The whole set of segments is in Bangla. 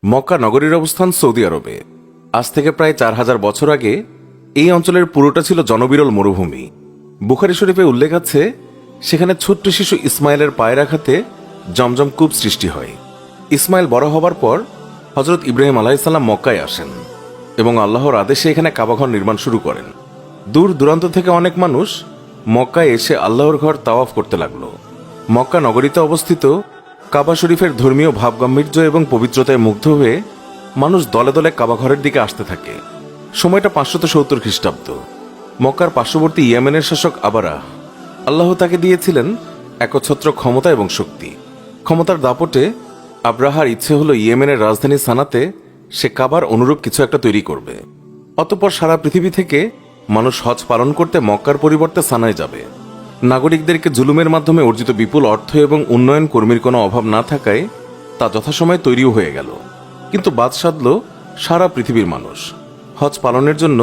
মক্কা নগরীর অবস্থান সৌদি আরবে। আজ থেকে প্রায় 4000 বছর আগে এই অঞ্চলের পুরোটা ছিল জনবিরল মরুভূমি। বুখারী শরীফে উল্লেখ আছে, সেখানে ছোট্ট শিশু ইসমাইলের পায়ের আঘাতে জমজম কূপ সৃষ্টি হয়। ইসমাইল বড় হবার পর হজরত ইব্রাহিম আলাইহিসসালাম মক্কায় আসেন এবং আল্লাহর আদেশে এখানে কাবাঘর নির্মাণ শুরু করেন। দূর দূরান্ত থেকে অনেক মানুষ মক্কায় এসে আল্লাহর ঘর তাওয়াফ করতে লাগল। মক্কা নগরীতে অবস্থিত কাবা শরীফের ধর্মীয় ভাবগাম্ভীর্য এবং পবিত্রতায় মুগ্ধ হয়ে মানুষ দলে দলে কাবাঘরের দিকে আসতে থাকে। সময়টা 570 খ্রিস্টাব্দ। মক্কার পার্শ্ববর্তী ইয়েমেনের শাসক আবারাহ, আল্লাহ তাকে দিয়েছিলেন একচ্ছত্র ক্ষমতা এবং শক্তি। ক্ষমতার দাপটে আব্রাহার ইচ্ছে হলো ইয়েমেনের রাজধানী সানাতে সে কাবার অনুরূপ কিছু একটা তৈরি করবে। অতঃপর সারা পৃথিবী থেকে মানুষ হজ পালন করতে মক্কার পরিবর্তে সানায় যাবে। নাগরিকদেরকে জুলুমের মাধ্যমে অর্জিত বিপুল অর্থ এবং উন্নয়ন কর্মীর কোনো অভাব না থাকায় তা যথাসময়ে তৈরিও হয়ে গেল। কিন্তু বাদ সাধল সারা পৃথিবীর মানুষ। হজ পালনের জন্য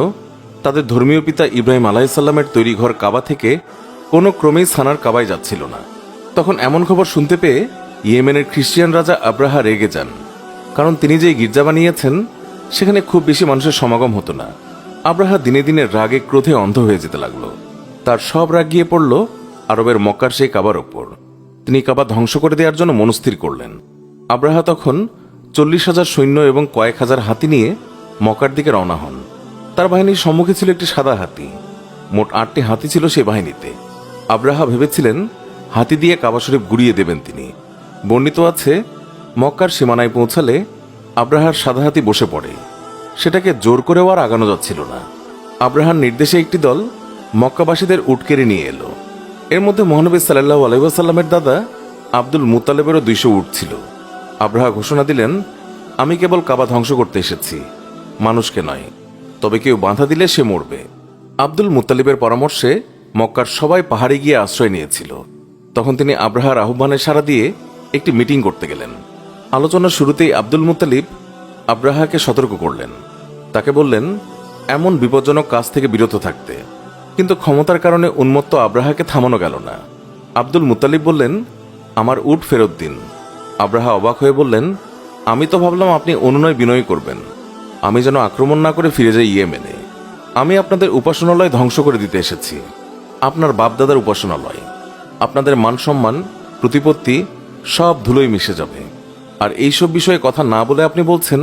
তাদের ধর্মীয় পিতা ইব্রাহিম আলাইহিসসালামের তৈরি ঘর কাবা থেকে কোনো ক্রমেই সানার কাবায় যাচ্ছিল না। তখন এমন খবর শুনতে পেয়ে ইয়েমেনের খ্রিস্টিয়ান রাজা আব্রাহা রেগে যান, কারণ তিনি যে গির্জা বানিয়েছেন সেখানে খুব বেশি মানুষের সমাগম হতো না। আব্রাহা দিনে দিনে রাগে ক্রোধে অন্ধ হয়ে যেতে লাগলো। তার সব রাগ গিয়ে পড়ল আরবের মক্কার সেই কাবার ওপর। তিনি কাবা ধ্বংস করে দেওয়ার জন্য মনস্থির করলেন। আব্রাহা তখন 40,000 সৈন্য এবং কয়েক হাজার হাতি নিয়ে মক্কার দিকে রওনা হন। তার বাহিনীর সম্মুখে ছিল একটি সাদা হাতি। মোট 8টি হাতি ছিল সেই বাহিনীতে। আব্রাহা ভেবেছিলেন হাতি দিয়ে কাবা শরীফ গুড়িয়ে দেবেন তিনি। বর্ণিত আছে, মক্কার সীমানায় পৌঁছালে আব্রাহার সাদা হাতি বসে পড়ে। সেটাকে জোর করেও আর আগানো যাচ্ছিল না। আব্রাহার নির্দেশে একটি দল মক্কাবাসীদের উট কেড়ে নিয়ে এলো। এর মধ্যে মহানবী সাল্লাল্লাহু আলাইহি ওয়াসাল্লামের দাদা আব্দুল মুত্তালিবেরও 200 উট ছিল। আব্রাহা ঘোষণা দিলেন, আমি কেবল কাবা ধ্বংস করতে এসেছি, মানুষকে নয়। তবে কেউ বাধা দিলে সে মরবে। আব্দুল মুত্তালিবের পরামর্শে মক্কার সবাই পাহাড়ে গিয়ে আশ্রয় নিয়েছিল। তখন তিনি আব্রাহার আহ্বানে সাড়া দিয়ে একটি মিটিং করতে গেলেন। আলোচনার শুরুতেই আব্দুল মুত্তালিব আব্রাহাকে সতর্ক করলেন। তাকে বললেন এমন বিপজ্জনক কাজ থেকে বিরত থাকতে। কিন্তু ক্ষমতার কারণে উন্মত্ত আব্রাহাকে থামানো গেল না। আব্দুল মুত্তালিব বললেন, আমার উট ফেরত দিন। আব্রাহা অবাক হয়ে বললেন, আমি তো ভাবলাম আপনি অনুনয় বিনয় করবেন, আমি যেন আক্রমণ না করে ফিরে যাই ইয়েমেনে। আমি আপনাদের উপাসনালয় ধ্বংস করে দিতে এসেছি, আপনার বাপদাদার উপাসনালয়। আপনাদের মান সম্মান প্রতিপত্তি সব ধুলোয় মিশে যাবে। আর এইসব বিষয়ে কথা না বলে আপনি বলছেন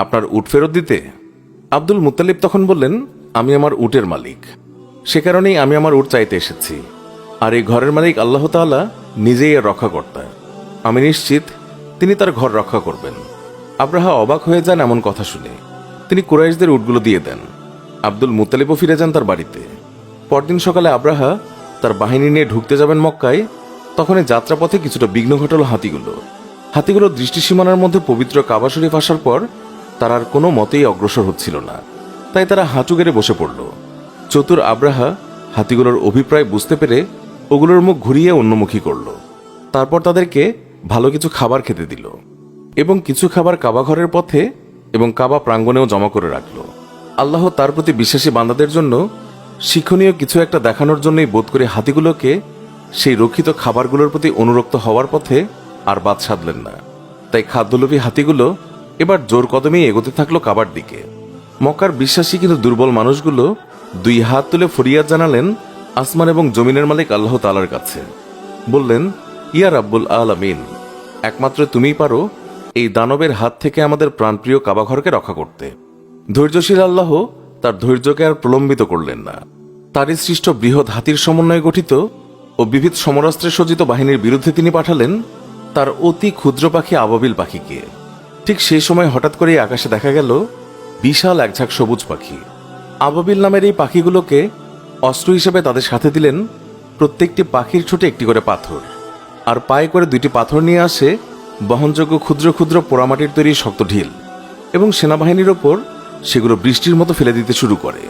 আপনার উট ফেরত দিতে। আব্দুল মুত্তালিব তখন বললেন, আমি আমার উটের মালিক, সে কারণেই আমি আমার উট চাইতে এসেছি। আর এই ঘরের মালিক আল্লাহ তাআলা নিজেই এর রক্ষাকর্তা। আমি নিশ্চিত তিনি তার ঘর রক্ষা করবেন। আব্রাহা অবাক হয়ে যান এমন কথা শুনে। তিনি কুরাইশদের উটগুলো দিয়ে দেন। আব্দুল মুত্তালিবও ফিরে যান তার বাড়িতে। পরদিন সকালে আব্রাহা তার বাহিনী নিয়ে ঢুকতে যাবেন মক্কায়। তখন এই যাত্রাপথে কিছুটা বিঘ্ন ঘটল হাতিগুলো দৃষ্টিসীমানার মধ্যে পবিত্র কাবা শরীফ আসার পর তার আর কোনো মতেই অগ্রসর হচ্ছিল না। তাই তারা হাঁটু গেড়ে বসে পড়ল। চতুর আব্রাহা হাতিগুলোর অভিপ্রায় বুঝতে পেরে ওগুলোর মুখ ঘুরিয়ে অন্যমুখী করল। তারপর তাদেরকে ভালো কিছু খাবার খেতে দিল এবং কিছু খাবার কাবা ঘরের পথে এবং কাবা প্রাঙ্গণেও জমা করে রাখল। আল্লাহ তার প্রতি বিশ্বাসী বান্দাদের জন্য শিক্ষণীয় কিছু একটা দেখানোর জন্যই বোধ করে হাতিগুলোকে সেই রক্ষিত খাবারগুলোর প্রতি অনুরক্ত হওয়ার পথে আর বাদ সাধলেন না। তাই খাদ্যলোভী হাতিগুলো এবার জোর কদমেই এগোতে থাকলো কাবার দিকে। মক্কার বিশ্বাসী কিন্তু দুর্বল মানুষগুলো 2 হাত তুলে ফরিয়াদ জানালেন আসমান এবং জমিনের মালিক আল্লাহ তাআলার কাছে। বললেন, ইয়া রাব্বুল আলামিন, একমাত্র তুমিই পারো এই দানবের হাত থেকে আমাদের প্রাণপ্রিয় কাবাঘরকে রক্ষা করতে। ধৈর্যশীল আল্লাহ তার ধৈর্যকে আর প্রলম্বিত করলেন না। তারই সৃষ্ট বৃহৎ হাতির সমন্বয়ে গঠিত ও বিবিধ সমরাস্ত্রে সজ্জিত বাহিনীর বিরুদ্ধে তিনি পাঠালেন তার অতি ক্ষুদ্র পাখি আবাবিল পাখিকে। ঠিক সেই সময় হঠাৎ করেই আকাশে দেখা গেল বিশাল এক ঝাঁক সবুজ পাখি। আবাবিল নামের এই পাখিগুলোকে অস্ত্র হিসেবে তাদের সাথে দিলেন প্রত্যেকটি পাখির ছোটে একটি করে পাথর, আর পায়ে করে 2টি পাথর নিয়ে আসে বহনযোগ্য ক্ষুদ্র ক্ষুদ্র পোড়ামাটির তৈরি শক্ত ঢিল, এবং সেনাবাহিনীর ওপর সেগুলো বৃষ্টির মতো ফেলে দিতে শুরু করে।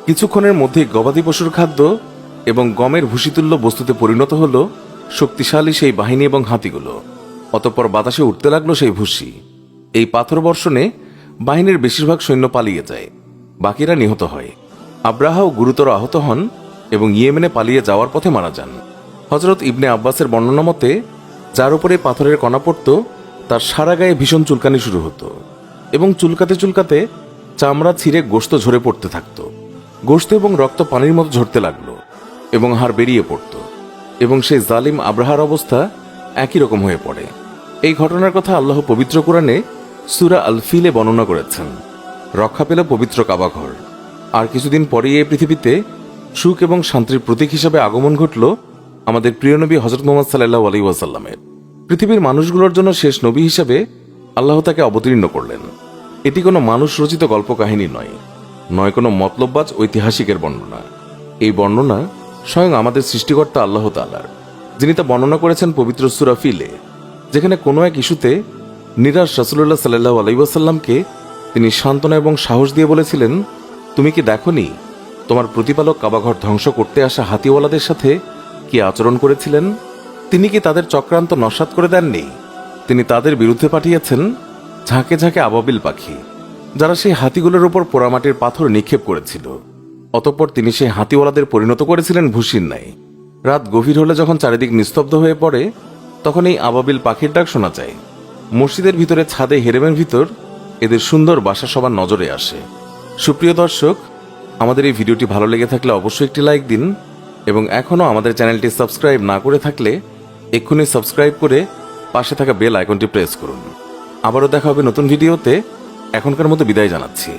কিছুক্ষণের মধ্যেই গবাদি পশুর খাদ্য এবং গমের ভুসিতুল্য বস্তুতে পরিণত হল শক্তিশালী সেই বাহিনী এবং হাতিগুলো। অতঃপর বাতাসে উঠতে লাগলো সেই ভুসি। এই পাথর বর্ষণে বাহিনীর বেশিরভাগ সৈন্য পালিয়ে যায়, বাকিরা নিহত হয়। আব্রাহাও গুরুতর আহত হন এবং ইয়েমেনে পালিয়ে যাওয়ার পথে মারা যান। হযরত ইবনে আব্বাসের বর্ণনা মতে যার উপরে পাথরের কণা পড়ত তার সারা গায়ে ভীষণ চুলকানি শুরু হতো এবং চুলকাতে চুলকাতে চামড়া ছিঁড়ে গোশত ঝরে পড়তে থাকতো। গোশত এবং রক্ত পানির মতো ঝরতে লাগলো এবং হাড় বেরিয়ে পড়ত এবং সেই জালিম আব্রাহার অবস্থা একই রকম হয়ে পড়ে। এই ঘটনার কথা আল্লাহ পবিত্র কোরআনে সূরা আল ফিলে বর্ণনা করেছেন। রক্ষা পেল পবিত্র কাবাঘর। আর কিছুদিন পরেই এই পৃথিবীতে সুখ এবং শান্তির প্রতীক হিসেবে আগমন ঘটল আমাদের প্রিয় নবী হযরত মুহাম্মদ সাল্লাল্লাহু আলাইহি ওয়াসাল্লামের। পৃথিবীর মানুষগুলোর জন্য শেষ নবী হিসেবে আল্লাহ তাকে অবতীর্ণ করলেন। এটি কোনো মানুষ রচিত গল্প কাহিনী নয় কোনো মতলববাজ ঐতিহাসিকের বর্ণনা। এই বর্ণনা স্বয়ং আমাদের সৃষ্টিকর্তা আল্লাহ তাআলার, যিনি তা বর্ণনা করেছেন পবিত্র সূরা ফিলে, যেখানে কোনো এক ইস্যুতে নিরাশ রাসূলুল্লাহ সাল্লাল্লাহু আলাইহি ওয়াসাল্লামকে তিনি সান্ত্বনা এবং সাহস দিয়ে বলেছিলেন, তুমি কি দেখোনি তোমার প্রতিপালক কাবাঘর ধ্বংস করতে আসা হাতিওয়ালাদের সাথে কি আচরণ করেছিলেন? তিনি কি তাদের চক্রান্ত নস্যাৎ করে দেননি? তিনি তাদের বিরুদ্ধে পাঠিয়েছেন ঝাঁকে ঝাঁকে আবাবিল পাখি, যারা সেই হাতিগুলোর উপর পোড়ামাটির পাথর নিক্ষেপ করেছিল। অতঃপর তিনি সেই হাতিওয়ালাদের পরিণত করেছিলেন ভুসির ন্যায়। রাত গভীর হলে যখন চারিদিক নিস্তব্ধ হয়ে পড়ে, তখন এই আবাবিল পাখির ডাক শোনা যায়। মসজিদের ভিতরে ছাদে হেরেমের ভিতর এদের সুন্দর বাসা সবার নজরে আসে। সুপ্রিয় দর্শক, আমাদের এই ভিডিওটি ভালো লেগে থাকলে অবশ্যই একটি লাইক দিন এবং এখনও আমাদের চ্যানেলটি সাবস্ক্রাইব না করে থাকলে এক্ষুনি সাবস্ক্রাইব করে পাশে থাকা বেল আইকনটি প্রেস করুন। আবারও দেখা হবে নতুন ভিডিওতে। এখনকার মতো বিদায় জানাচ্ছি।